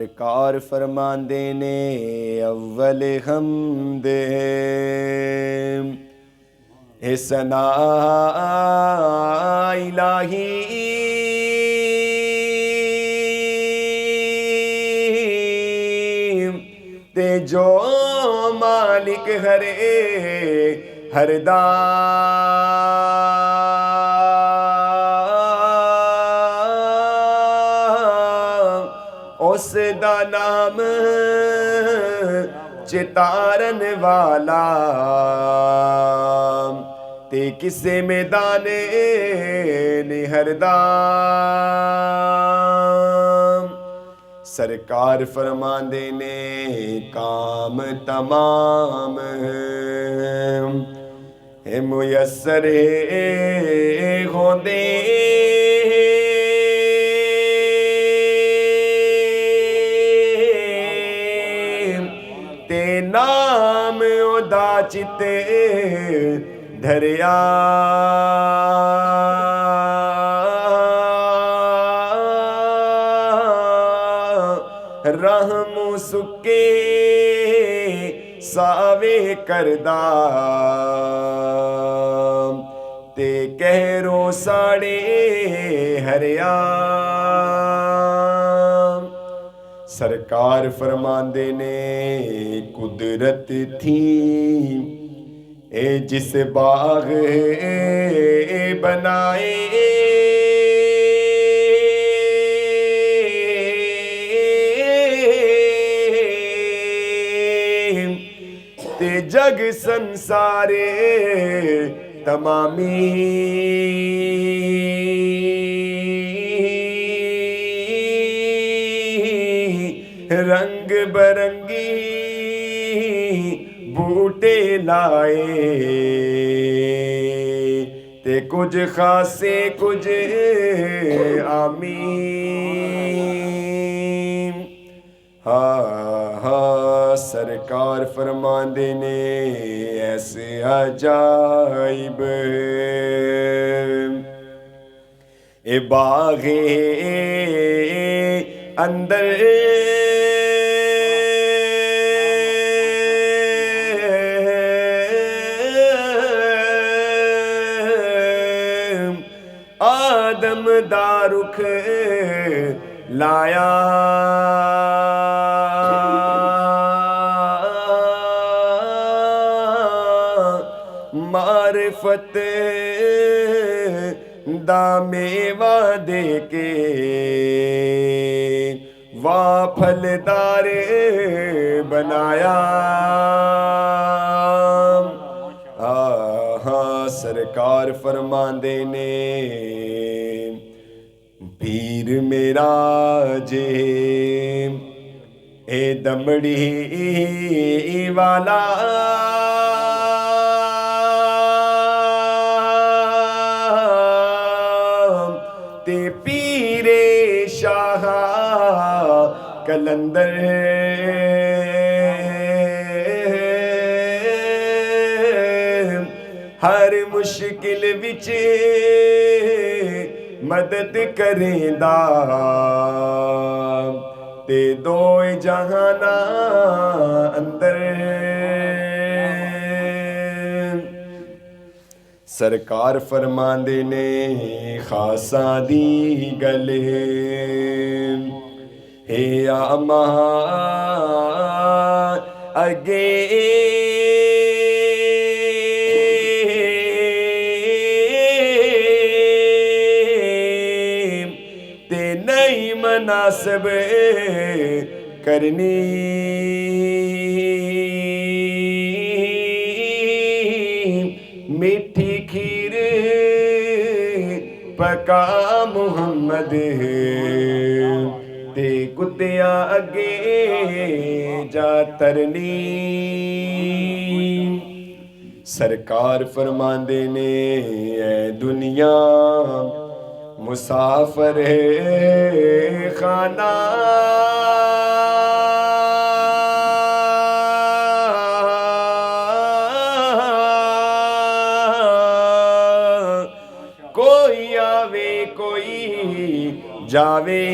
सरकार फरमांदे ने अव्वल हमद है सना इलाही ते जो मालिक हरे हरदा उस दा नाम चितारन वाला ते किसे मैदाने निहरदा सरकार फरमांदे ने काम तमाम है मुयस्सर होंदे ते नाम ओदा चिते धरिया रहमु सुके सावे करदा ते कहरो साड़े हरिया सरकार फरमांदे ने कुदरत थी ए जिस बाग बनाए ते जग संसारे तमामी रंग बरंगी बूटे लाए ते कुछ खासे कुछ आमी हा हा सरकार फरमांदे ने ऐसे अजाइब ए बागे अंदर आदम दा रुख लाया मारिफत दा मेवा दे के वा फलदार बनाया सरकार फरमांदे ने पीर मेरा जे ए दमड़ी वाला ते पीरे शाह कलंदर हर मुश्किल विच मदद करेंदा ते दो जहाना अंदर सरकार फरमांदे ने खासा दी गले हे आमा अगे मुनासिब करनी मीठी खीर पका मुहम्मद ते कुतिया अगे जा तरनी सरकार फरमांदे ने ऐ दुनिया मुसाफिर खाना कोई आवे कोई जावे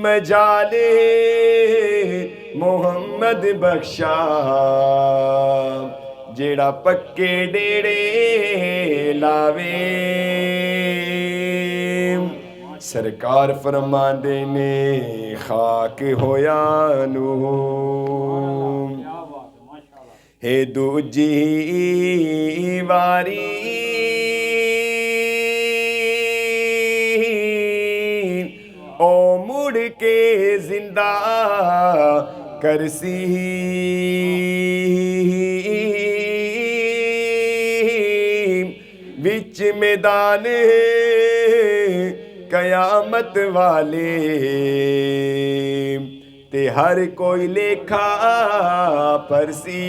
मजाले मुहम्मद बख्शा जेड़ा पक्के डेड़े लावे। सरकार फरमांदे ने खाक होया नू हे दूजी वारी ओ मुड़ के जिंदा करसी विच मैदान कयामत वाले ते हर कोई लेखा परसी।